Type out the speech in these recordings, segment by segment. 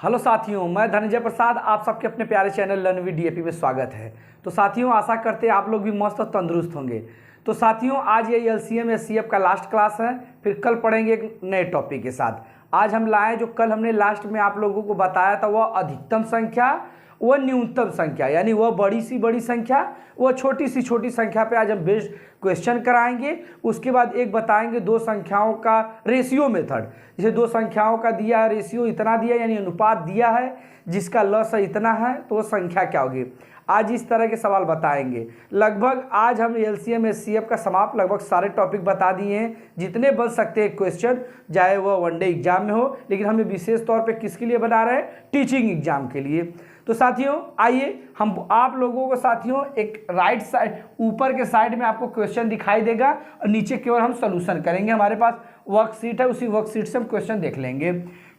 Hello साथियों, मैं धनंजय प्रसाद आप सबके अपने प्यारे चैनल लर्न विद डीएपी में स्वागत है। तो साथियों, आशा करते हैं आप लोग भी मस्त और तंदुरुस्त होंगे। तो साथियों, आज ये एलसीएम एचसीएफ का लास्ट क्लास है, फिर कल पढ़ेंगे एक नए टॉपिक के साथ। आज हम लाए जो कल हमने लास्ट में आप लोगों को बताया था, वह अधिकतम संख्या, वह न्यूनतम संख्या, यानी वह बड़ी सी बड़ी संख्या, वह छोटी सी छोटी संख्या पे आज हम बेस्ड क्वेश्चन कराएंगे। उसके बाद एक बताएंगे दो संख्याओं का रेशियो मेथड। जैसे दो संख्याओं का दिया है, रेशियो इतना दिया यानी अनुपात दिया है, जिसका लस इतना है, तो वो संख्या क्या होगी। आज इस तरह के सवाल बताएंगे। लगभग आज हम एलसीएम एचसीएफ का समाप्त लगभग सारे टॉपिक बता दिए हैं, जितने बन सकते हैं क्वेश्चन, चाहे वह वनडे एग्जाम में हो, लेकिन हमें विशेष तौर पे किसके लिए बना रहे हैं, टीचिंग एग्जाम के लिए। तो साथियों आइए हम आप लोगों को साथियों एक राइट साइड ऊपर के साइड में आपको क्वेश्चन दिखाई देगा और नीचे केवल हम सॉल्यूशन करेंगे। हमारे पास वर्कशीट है, उसी वर्कशीट से हम क्वेश्चन देख लेंगे।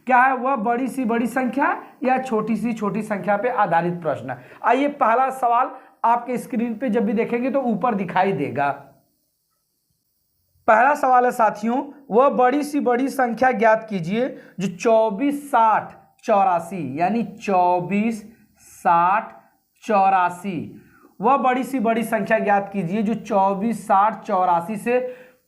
क्या है वह बड़ी सी बड़ी संख्या या छोटी सी छोटी संख्या पे आधारित प्रश्न। आइए पहला सवाल आपके स्क्रीन पे जब भी देखेंगे तो ऊपर दिखाई देगा। पहला सवाल है साथियों, वह बड़ी सी बड़ी संख्या ज्ञात कीजिए जो 24, 60, 84 यानी 24, 60, 84। वह बड़ी सी बड़ी संख्या ज्ञात कीजिए जो 24, 60, 84 से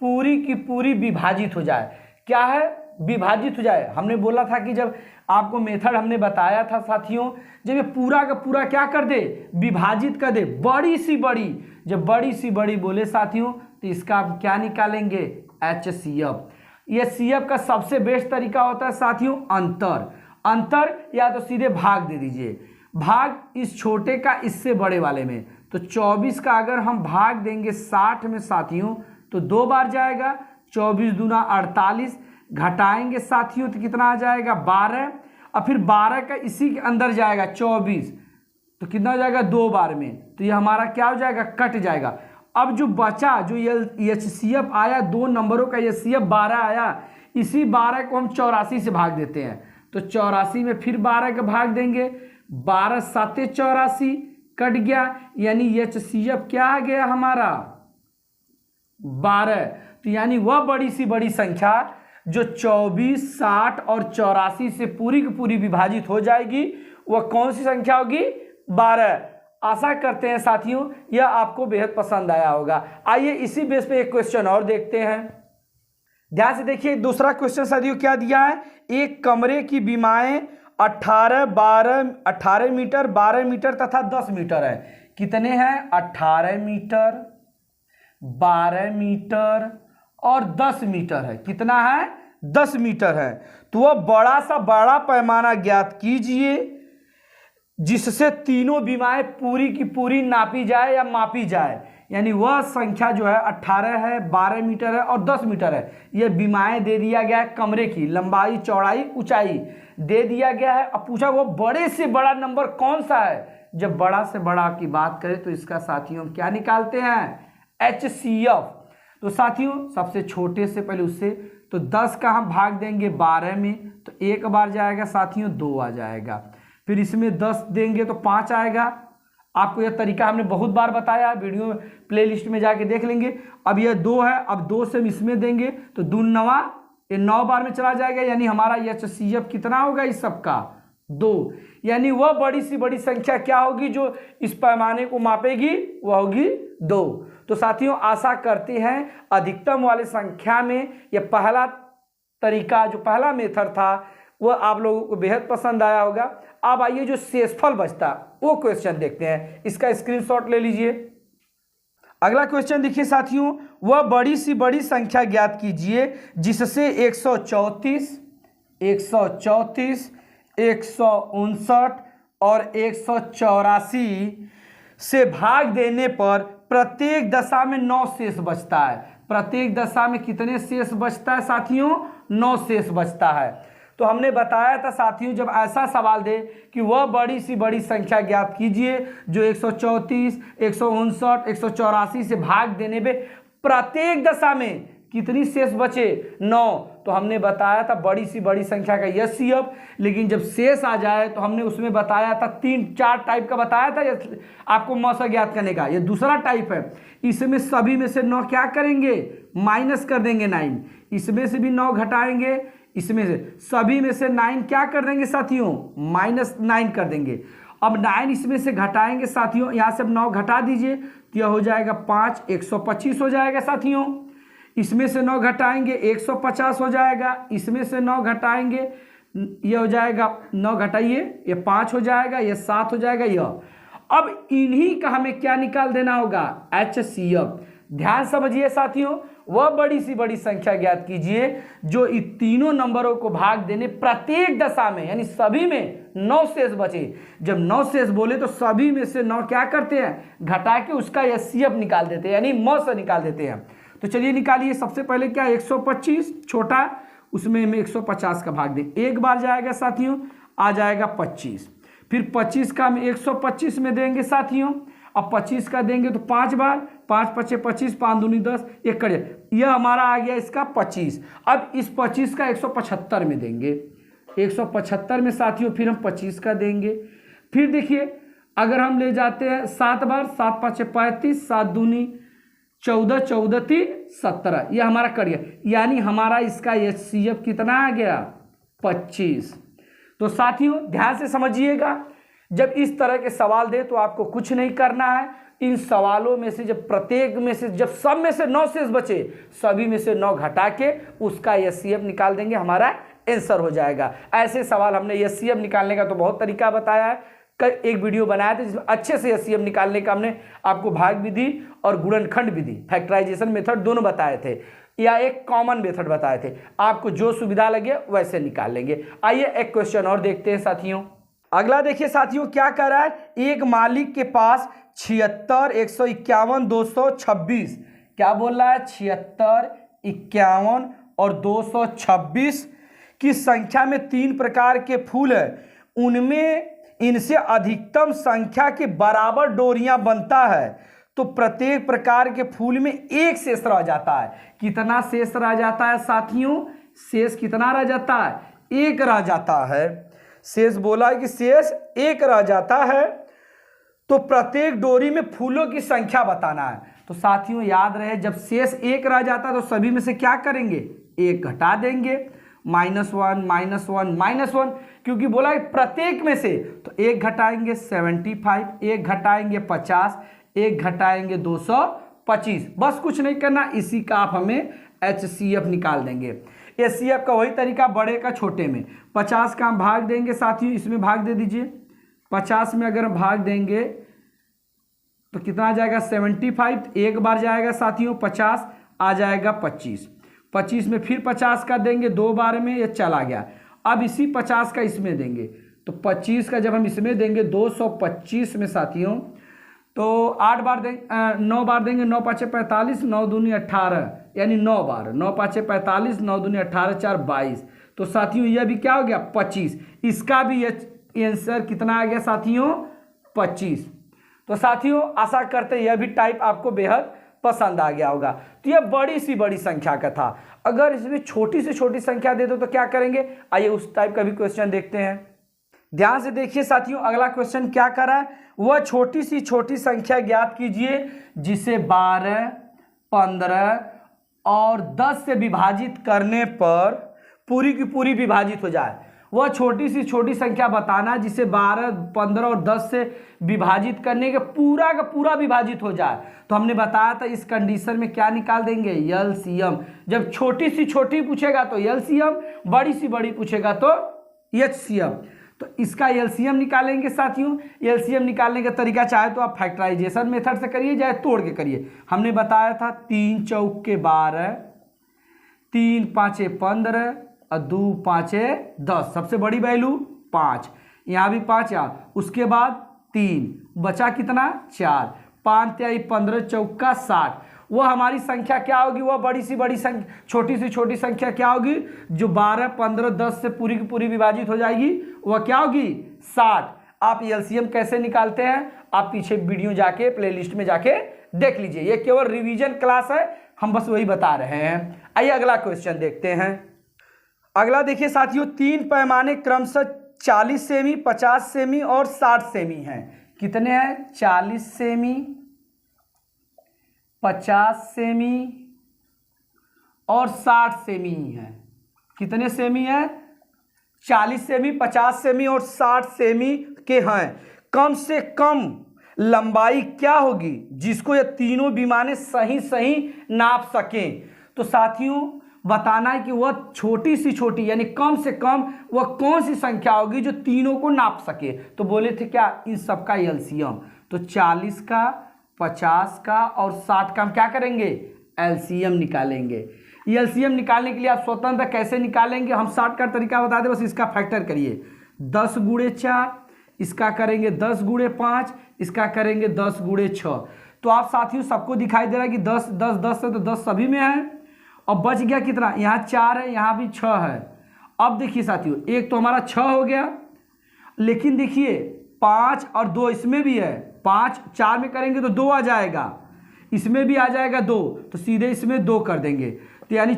पूरी की पूरी विभाजित हो जाए। क्या है विभाजित हो जाए। हमने बोला था कि जब आपको मेथड हमने बताया था साथियों, जब ये पूरा का पूरा क्या कर दे, विभाजित कर दे, बड़ी सी बड़ी। जब बड़ी सी बड़ी बोले साथियों तो इसका आप क्या निकालेंगे, एचसीएफ। ये सीएफ का सबसे बेस्ट तरीका होता है साथियों अंतर या तो सीधे भाग दे दीजिए। भाग इस छोटे का इससे बड़े वाले में, तो 24 का अगर हम भाग देंगे 60 में साथियों तो 2 बार जाएगा। 24 दूना 48, घटाएंगे साथियों तो कितना आ जाएगा 12, और फिर 12 का इसी के अंदर जाएगा 24, तो कितना हो जाएगा 2 बार में, तो ये हमारा क्या हो जाएगा, कट जाएगा। अब जो बचा जो ये एचसीएफ आया, 2 नंबरों का एचसीएफ 12 आया, इसी 12 को हम 84 से भाग देते हैं, तो 84 में फिर 12 का भाग देंगे, 12 7 84 कट गया, यानी एचसीएफ क्या आ गया हमारा 12। तो यानी वह बड़ी सी बड़ी संख्या जो 24, 60 और 84 से पूरी की पूरी विभाजित हो जाएगी, वह कौन सी संख्या होगी, 12। आशा करते हैं साथियों यह आपको बेहद पसंद आया होगा। आइए इसी बेस पे एक क्वेश्चन और देखते हैं। ध्यान से देखिए, दूसरा क्वेश्चन साथियों क्या दिया है, एक कमरे की बीमाएं 18 मीटर, 12 मीटर तथा 10 मीटर है। कितने हैं, 18 मीटर, 12 मीटर और 10 मीटर है। कितना है, 10 मीटर है। तो वह बड़ा सा बड़ा पैमाना ज्ञात कीजिए जिससे तीनों बीमाएं पूरी की पूरी नापी जाए या मापी जाए। यानी वह संख्या जो है 18 है, 12 मीटर है और 10 मीटर है। यह बीमाएं दे दिया गया है, कमरे की लंबाई, चौड़ाई, ऊंचाई दे दिया गया है। अब पूछा वो बड़े से बड़ा नंबर कौन सा है। जब बड़ा से बड़ा की बात करें तो इसका साथियों हम क्या निकालते हैं, एचसीएफ। तो साथियों सबसे छोटे से पहले उससे, तो 10 का हम भाग देंगे 12 में, तो 1 बार जाएगा साथियों, 2 आ जाएगा। फिर इसमें 10 देंगे तो 5 आएगा। आपको यह तरीका हमने बहुत बार बताया, वीडियो प्लेलिस्ट में जाके देख लेंगे। अब यह 2 है, अब 2 से हम इसमें देंगे तो 2 9, ये 9 बार में चला जाएगा, यानी हमारा एचसीएफ कितना होगा इस सब का, 2। यानी वह बड़ी सी बड़ी संख्या क्या होगी जो इस पैमाने को मापेगी, वह होगी 2। तो साथियों आशा करते हैं अधिकतम वाले संख्या में यह पहला तरीका, जो पहला मेथड था, वह आप लोगों को बेहद पसंद आया होगा। अब आइए जो शेषफल बचता वो क्वेश्चन देखते हैं, इसका स्क्रीनशॉट ले लीजिए। अगला क्वेश्चन देखिए साथियों, वह बड़ी सी बड़ी संख्या ज्ञात कीजिए जिससे 134, 134, 159 और 184 से भाग देने पर प्रत्येक दशा में 9 शेष बचता है। प्रत्येक दशा में कितने शेष बचता है साथियों, 9 शेष बचता है। तो हमने बताया था साथियों, जब ऐसा सवाल दे कि वह बड़ी सी बड़ी संख्या ज्ञात कीजिए जो 134, 159, 184 से भाग देने पे प्रत्येक दशा में कितनी शेष बचे, 9। तो हमने बताया था बड़ी सी बड़ी संख्या का एचसीएफ, लेकिन जब शेष आ जाए तो हमने उसमें बताया था 3-4 टाइप का बताया था आपको मौसा ज्ञात करने का। ये दूसरा टाइप है, इसमें सभी में से 9 क्या करेंगे, माइनस कर देंगे 9, इसमें से भी 9 घटाएंगे, इसमें से सभी में से 9 क्या कर देंगे साथियों, -9 कर देंगे। अब 9 इसमें से घटाएंगे साथियों, यहाँ से अब 9 घटा दीजिए तो यह हो जाएगा 5, 125 हो जाएगा साथियों। इसमें से 9 घटाएंगे 150 हो जाएगा, इसमें से 9 घटाएंगे ये हो जाएगा 9 घटाइए ये 5 हो जाएगा, ये 7 हो जाएगा यह। अब इन्हीं का हमें क्या निकाल देना होगा, HCF। ध्यान समझिए साथियों, वह बड़ी सी बड़ी संख्या ज्ञात कीजिए जो इन तीनों नंबरों को भाग देने प्रत्येक दशा में यानी सभी में 9 शेष बचे। जब 9 शेष बोले तो सभी में से 9 क्या करते हैं, घटा के उसका HCF निकाल देते हैं यानी म से निकाल देते हैं। तो चलिए निकालिए। सबसे पहले क्या 125 छोटा, उसमें हमें 150 का भाग दें, एक बार जाएगा साथियों, आ जाएगा 25। फिर 25 का हम 125 में देंगे साथियों, अब 25 का देंगे तो 5 बार, 5 पचे 25, 5 दूनी 10, एक करिए, यह हमारा आ गया इसका 25। अब इस 25 का 175 में देंगे, 175 में साथियों फिर हम 25 का देंगे। फिर देखिए अगर हम ले जाते हैं 7 बार, 7 पचे 35, 7 दूनी 14, 14 3 17, यह हमारा कर गया, यानी हमारा इसका HCF कितना आ गया, 25। तो साथियों ध्यान से समझिएगा, जब इस तरह के सवाल दे तो आपको कुछ नहीं करना है। इन सवालों में से जब प्रत्येक में से जब सब में से 9 शेष बचे, सभी में से 9 घटा के उसका HCF निकाल देंगे, हमारा आंसर हो जाएगा। ऐसे सवाल हमने HCF निकालने का तो बहुत तरीका बताया है, एक वीडियो बनाया था जिसमें अच्छे से HCF निकालने का हमने आपको भाग विधि और गुणनखंड विधि, फैक्टराइजेशन मेथड दोनों बताए थे, या एक कॉमन मेथड बताए थे। आपको जो सुविधा लगे वैसे निकाल लेंगे। आइए एक क्वेश्चन और देखते हैं साथियों। अगला देखिए साथियों क्या कर रहा है, एक मालिक के पास 76, 151, 226, क्या बोल रहा है, 76, 51 और 226 की संख्या में 3 प्रकार के फूल है, उनमें इनसे अधिकतम संख्या के बराबर डोरियां बनता है, तो प्रत्येक प्रकार के फूल में एक शेष रह जाता है। कितना शेष रह जाता है साथियों, शेष कितना रह जाता है, एक रह जाता है। शेष बोला है कि शेष एक रह जाता है, तो प्रत्येक डोरी में फूलों की संख्या बताना है। तो साथियों याद रहे, जब शेष एक रह जाता है तो सभी में से क्या करेंगे, एक घटा देंगे, -1 -1 -1, क्योंकि बोला है प्रत्येक में से, तो एक घटाएंगे 75, एक घटाएंगे 50, एक घटाएंगे 225। बस कुछ नहीं करना, इसी का आप हमें HCF निकाल देंगे। HCF का वही तरीका बड़े का छोटे में, 50 का हम भाग देंगे साथियों, इसमें भाग दे दीजिए। 50 में अगर हम भाग देंगे तो कितना आ जाएगा, 75, एक बार जाएगा साथियों 50, आ जाएगा 25। 25 में फिर 50 का देंगे, 2 बार में ये चला गया। अब इसी 50 का इसमें देंगे, तो 25 का जब हम इसमें देंगे 225 में साथियों, तो 8 बार देंगे, 9 बार देंगे, 9 पाँचे 45, 9 दूनी 18, यानी 9 बार, 9 पाँचे 45, 9 दूनी 18, 4 22। तो साथियों यह भी क्या हो गया, 25। इसका भी आंसर कितना आ गया साथियों, 25। तो साथियों आशा करते यह भी टाइप आपको बेहद पसंद आ गया होगा। तो यह बड़ी सी बड़ी संख्या का था। अगर इसमें छोटी से छोटी संख्या दे दो तो क्या करेंगे, आइए उस टाइप का भी क्वेश्चन देखते हैं। ध्यान से देखिए साथियों, अगला क्वेश्चन क्या कर रहा है, वह छोटी सी छोटी संख्या ज्ञात कीजिए जिसे 12, 15 और 10 से विभाजित करने पर पूरी की पूरी विभाजित हो जाए। वह छोटी सी छोटी संख्या बताना जिसे 12, 15 और 10 से विभाजित करने के पूरा का पूरा विभाजित हो जाए। तो हमने बताया था इस कंडीशन में क्या निकाल देंगे, LCM। जब छोटी सी छोटी पूछेगा तो LCM, बड़ी सी बड़ी पूछेगा तो HCM। तो इसका LCM निकालेंगे साथियों। LCM निकालने का तरीका चाहे तो आप फैक्टराइजेशन मेथड से करिए, चाहे तोड़ के करिए। हमने बताया था 3 चौके 12, 3 पाँचे 15 और 2 पाँचे 10, सबसे बड़ी वैल्यू 5, यहाँ भी 5 यहाँ, उसके बाद 3 बचा कितना 4, 5 तिहाई 15 चौका 60। वह हमारी संख्या क्या होगी, वह बड़ी सी बड़ी संख्या, छोटी सी छोटी संख्या क्या होगी, जो 12, 15, 10 से पूरी की पूरी विभाजित हो जाएगी, वह क्या होगी 60। आप LCM कैसे निकालते हैं आप पीछे वीडियो जाके प्लेलिस्ट में जाके देख लीजिए, ये केवल रिवीजन क्लास है, हम बस वही बता रहे हैं। आइए अगला क्वेश्चन देखते हैं। अगला देखिए साथियों, 3 पैमाने क्रमशः 40 सेमी, 50 सेमी और 60 सेमी हैं। कितने हैं, 40 सेमी, 50 सेमी और 60 सेमी है। कितने सेमी है? 40 सेमी, 50 सेमी और 60 सेमी के हैं। कम से कम लंबाई क्या होगी जिसको ये तीनों विमाने सही सही नाप सकें? तो साथियों बताना है कि वह छोटी से छोटी यानी कम से कम वह कौन सी संख्या होगी जो तीनों को नाप सके। तो बोले थे क्या, इन सबका एलसीएम। तो 40 का, 50 का और 60 का हम क्या करेंगे? एलसीएम निकालेंगे। एलसीएम निकालने के लिए आप स्वतंत्र कैसे निकालेंगे? हम 60 का तरीका बता दें, बस इसका फैक्टर करिए। 10 गुणे 4, इसका करेंगे 10 गुणे 5, इसका करेंगे 10 गुणे 6। तो आप साथियों सबको दिखाई दे रहा है कि 10 10 10 है, तो 10 सभी में है। और बच गया कितना? यहाँ 4 है, यहाँ भी 6 है। अब देखिए साथियों, एक तो हमारा 6 हो गया, लेकिन देखिए 5 और 2 इसमें भी है। 5 4 में करेंगे तो 2 आ जाएगा, इसमें भी आ जाएगा 2, तो सीधे इसमें 2 कर देंगे। तो यानी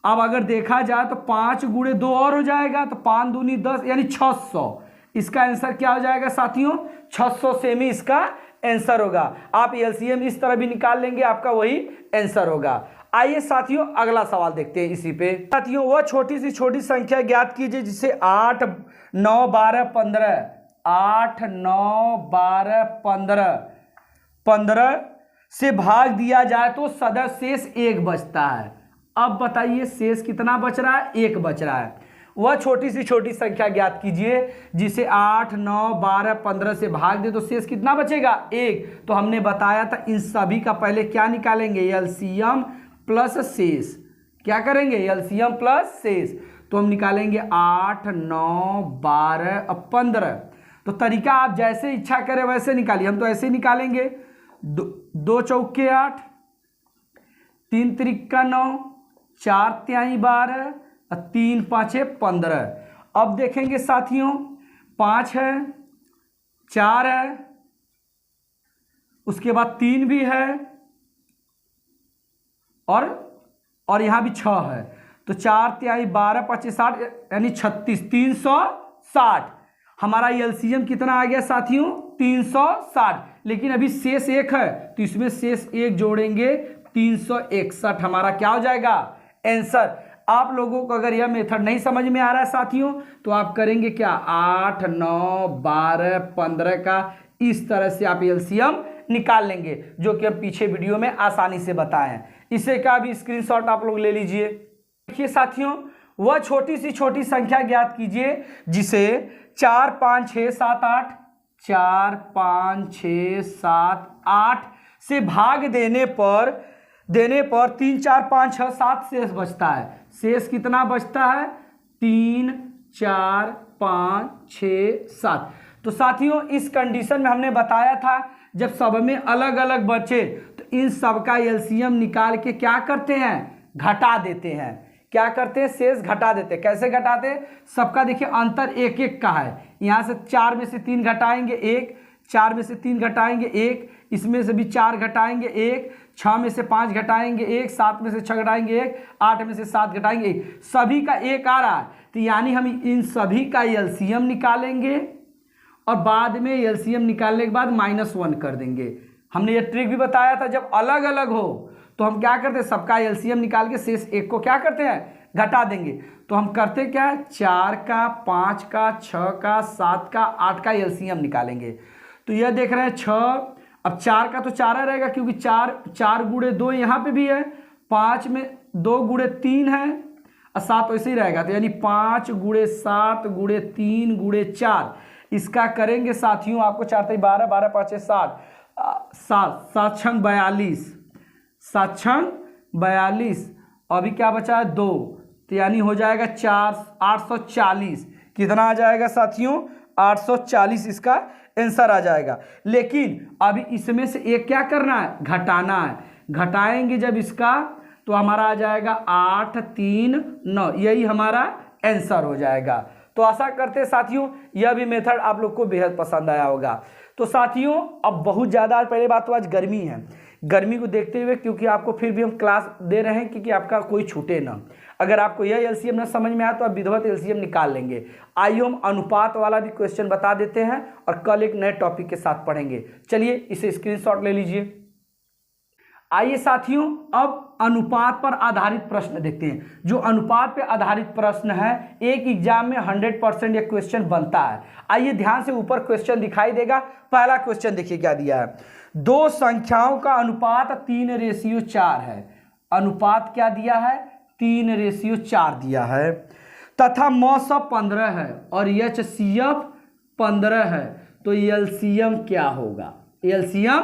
अब अगर देखा जाए तो 5 गुणे 2 और हो जाएगा, तो 5 दूनी 10 यानी 600। इसका आंसर क्या हो जाएगा साथियों? 600 सेमी इसका आंसर होगा। आप एलसीएम इस तरह भी निकाल लेंगे, आपका वही आंसर होगा। आइए साथियों अगला सवाल देखते हैं इसी पे। साथियों वह छोटी सी छोटी संख्या ज्ञात कीजिए जिसे 8 9 12 15 8 9 12 15 15 से भाग दिया जाए तो सदस्य शेष 1 बचता है। अब बताइए शेष कितना बच रहा है? 1 बच रहा है। वह छोटी सी छोटी संख्या ज्ञात कीजिए जिसे 8 9 12 15 से भाग दे तो शेष कितना बचेगा? 1। तो हमने बताया था इन सभी का पहले क्या निकालेंगे? एलसीएम प्लस शेष। क्या करेंगे? एलसीएम प्लस शेष। तो हम निकालेंगे 8 9 12 और 15। तो तरीका आप जैसे इच्छा करें वैसे निकालिए, हम तो ऐसे निकालेंगे। 2 चौके 8, 3 त्रिका 9, 4 तिहाई 12 और 3 पाँचे 15। अब देखेंगे साथियों 5 है, 4 है, उसके बाद 3 भी है और यहां भी 6 है। तो 4 तिहाई 12 5 60 यानी 36, 360। हमारा एलसीएम कितना आ गया साथियों? 360। लेकिन अभी शेष 1 है, तो इसमें शेष 1 जोड़ेंगे, 361 हमारा क्या हो जाएगा? आंसर। आप लोगों को अगर यह मेथड नहीं समझ में आ रहा है साथियों, तो आप करेंगे क्या? 8 9 12 15 का इस तरह से आप एलसीएम निकाल लेंगे, जो कि हम पीछे वीडियो में आसानी से बताए हैं। इसे का भी स्क्रीनशॉट आप लोग ले लीजिए। देखिए साथियों वह छोटी सी छोटी संख्या ज्ञात कीजिए जिसे 4 5 6 7 8 4 5 6 7 8 से भाग देने पर 3 4 5 6 7 शेष बचता है। शेष कितना बचता है? 3 4 5 6 7। तो साथियों इस कंडीशन में हमने बताया था जब सब में अलग अलग बचे तो इन सब का एलसीएम निकाल के क्या करते हैं? घटा देते हैं। क्या करते हैं? शेष घटा देते हैं। कैसे घटाते हैं? सबका देखिए अंतर 1 1 का है। यहाँ से 4 में से 3 घटाएंगे 1, 4 में से 3 घटाएंगे 1, इसमें से भी 4 घटाएंगे 1, 6 में से 5 घटाएंगे 1, 7 में से 6 घटाएंगे 1, 8 में से 7 घटाएंगे 1, सभी का 1 आ रहा है। तो यानी हम इन सभी का एलसीएम निकालेंगे और बाद में एलसीएम निकालने के बाद -1 कर देंगे। हमने ये ट्रिक भी बताया था, जब अलग अलग हो तो हम क्या करते हैं? सबका एलसीएम निकाल के शेष 1 को क्या करते हैं? घटा देंगे। तो हम करते क्या है? 4 का 5 का 6 का 7 का 8 का एलसीएम निकालेंगे। तो यह देख रहे हैं 6, अब 4 का तो 4 रहेगा क्योंकि 4 गुणे 2 यहाँ पे भी है, 5 में 2 गुणे 3 है और 7 वैसे ही रहेगा। तो यानी 5 गुणे 7 गुणे 3 गुणे 4 इसका करेंगे साथियों आपको 4 3 12 12 5 60 7 6 42 7 6 42। अभी क्या बचा है? 2। तो यानी हो जाएगा 4 840। कितना आ जाएगा साथियों? 840 इसका आंसर आ जाएगा। लेकिन अभी इसमें से एक क्या करना है? घटाना है। घटाएंगे जब इसका तो हमारा आ जाएगा 8 3 9, यही हमारा आंसर हो जाएगा। तो आशा करते हैं साथियों यह भी मेथड आप लोग को बेहद पसंद आया होगा। तो साथियों अब बहुत ज़्यादा, पहले बात तो आज गर्मी है, गर्मी को देखते हुए क्योंकि आपको फिर भी हम क्लास दे रहे हैं क्योंकि आपका कोई छूटे ना। अगर आपको यह एलसीएम ना समझ में आया तो आप विधिवत एलसीएम निकाल लेंगे। आइए हम अनुपात वाला भी क्वेश्चन बता देते हैं और कल एक नए टॉपिक के साथ पढ़ेंगे। चलिए इसे स्क्रीनशॉट ले लीजिए। आइए साथियों अब अनुपात पर आधारित प्रश्न देखते हैं। जो अनुपात पर आधारित प्रश्न है एक एग्जाम में 100% ये क्वेश्चन बनता है। आइए ध्यान से, ऊपर क्वेश्चन दिखाई देगा। पहला क्वेश्चन देखिए क्या दिया है, दो संख्याओं का अनुपात 3:4 है। अनुपात क्या दिया है, 3:4 दिया है, तथा मौस 15 है और HCF 15 है, तो एलसीएम क्या होगा, एलसीएम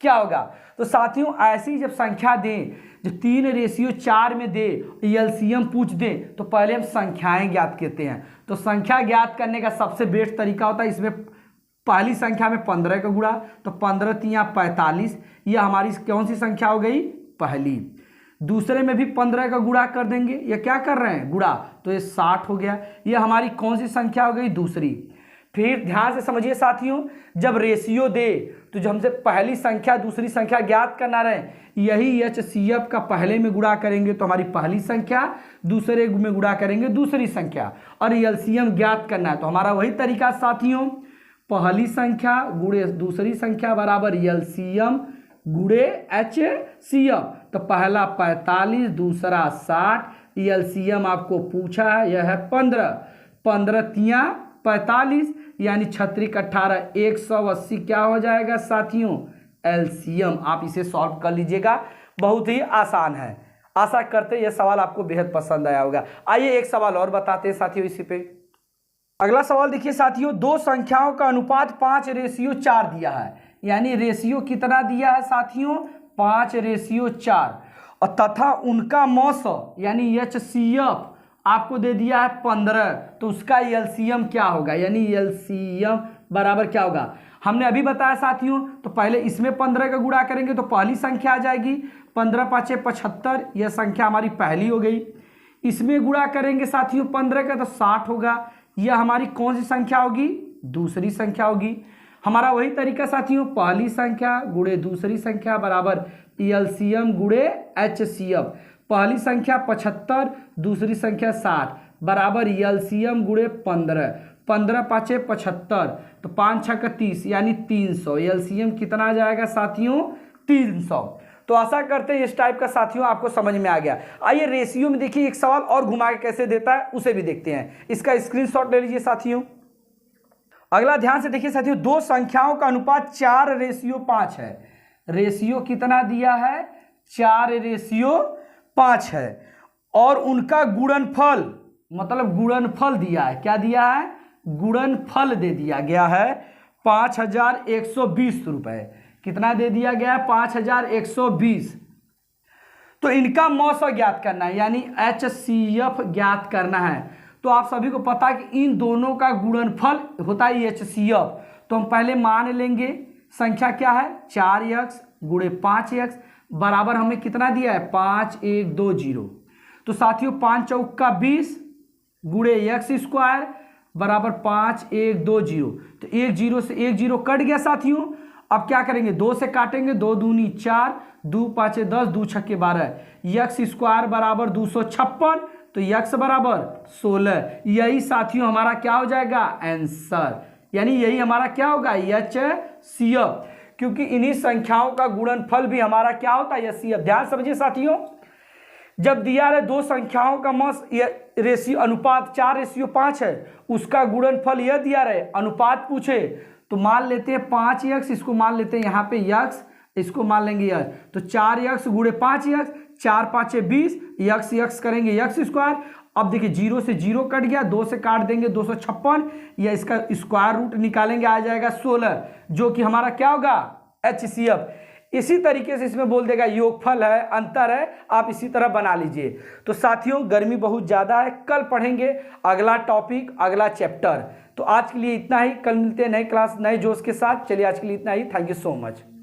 क्या होगा। तो साथियों ऐसी जब संख्या दें, जब 3:4 में दे, एलसीएम पूछ दे, तो पहले हम संख्याएं ज्ञात करते हैं। तो संख्या ज्ञात करने का सबसे बेस्ट तरीका होता है, इसमें पहली संख्या में 15 का गुणा, तो 15 तियां 45, यह हमारी कौन सी संख्या हो गई, पहली। दूसरे में भी 15 का गुणा कर देंगे, ये क्या कर रहे हैं, गुणा, तो ये 60 हो गया। यह हमारी कौन सी संख्या हो गई, दूसरी। फिर ध्यान से समझिए साथियों, जब रेशियो दे तो जो हमसे पहली संख्या दूसरी संख्या ज्ञात करना रहे, यही HCF का पहले में गुणा करेंगे तो हमारी पहली संख्या, दूसरे में गुणा करेंगे दूसरी संख्या, और एलसीएम ज्ञात करना है। तो हमारा वही तरीका साथियों, पहली संख्या गुणे दूसरी संख्या बराबर एलसीएम गुणे HCF। तो पहला 45, दूसरा 60, एलसीएम आपको पूछा है, यह है 15, 15 तियां 45, यानी 36 18, 180 क्या हो जाएगा साथियों, एलसीएम। आप इसे सॉल्व कर लीजिएगा, बहुत ही आसान है। आशा करते यह सवाल आपको बेहद पसंद आया होगा। आइए एक सवाल और बताते हैं साथियों इसी पे। अगला सवाल देखिए साथियों, दो संख्याओं का अनुपात 5:4 दिया है, यानी रेशियो कितना दिया है साथियों, 5:4, और तथा उनका मौस यानी HCF आपको दे दिया है 15, तो उसका एलसीएम क्या होगा, यानी एलसीएम बराबर क्या होगा। हमने अभी बताया साथियों, तो पहले इसमें 15 का गुणा करेंगे तो पहली संख्या आ जाएगी, 15 5 75, यह संख्या हमारी पहली हो गई। इसमें गुणा करेंगे साथियों 15 का, तो 60 होगा, यह हमारी कौन सी संख्या होगी, दूसरी संख्या होगी। हमारा वही तरीका साथियों, पहली संख्या गुणे दूसरी संख्या बराबर एलसीएम गुणे HCF। पहली संख्या 75, दूसरी संख्या 60 बराबर एलसीएम गुणे 15, 15 5 75, तो 5 6 30, यानी 300। एलसीएम कितना आ जाएगा साथियों, 300। तो आशा करते हैं इस टाइप का साथियों आपको समझ में आ गया। आइए रेशियो में देखिए एक सवाल और घुमा के कैसे देता है उसे भी देखते हैं, इसका स्क्रीनशॉट ले लीजिए साथियों। अगला ध्यान से देखिए साथियों, दो संख्याओं का अनुपात 4:5 है। रेशियो कितना दिया है, 4:5 है, और उनका गुणनफल, मतलब गुणनफल दिया है, क्या दिया है, गुणनफल दे दिया गया है 5120 रुपए। कितना दे दिया गया है, 5120। तो इनका मौसा ज्ञात करना है, यानी HCF ज्ञात करना है। तो आप सभी को पता है कि इन दोनों का गुणनफल होता है HCF। तो हम पहले मान लेंगे संख्या क्या है, 4x गुणे 5x बराबर हमें कितना दिया है, 5120। तो साथियों 5 चौका 20 गुणे x² बराबर 5120। तो 1 0 से 1 0 कट गया साथियों। अब क्या करेंगे, 2 से काटेंगे, 2 दूनी 4, 2 5 10, 2 6 12, x² बराबर 256, तो x बराबर 16। यही साथियों हमारा क्या हो जाएगा, आंसर, यानी यही हमारा क्या होगा, HCF, क्योंकि इन्हीं संख्याओं का गुणनफल भी हमारा क्या होता है, HCF। ध्यान समझिए साथियों, जब दिया है दो संख्याओं का मौस रेशियो अनुपात 4:5 है, उसका गुणनफल यह दिया रहे, अनुपात पूछे, तो मान लेते हैं 5x, इसको मान लेते हैं यहाँ पे x, इसको मान लेंगे x, तो 4x गुणे 5x, 4 5 20, x करेंगे x²। अब देखिए 0 से 0 कट गया, 2 से काट देंगे 256, या इसका स्क्वायर रूट निकालेंगे, आ जाएगा 16, जो कि हमारा क्या होगा, HCF। इसी तरीके से इसमें बोल देगा योगफल है, अंतर है, आप इसी तरह बना लीजिए। तो साथियों गर्मी बहुत ज़्यादा है, कल पढ़ेंगे अगला टॉपिक, अगला चैप्टर। तो आज के लिए इतना ही, कल मिलते हैं नई क्लास नए जोश के साथ। चलिए आज के लिए इतना ही, थैंक यू सो मच।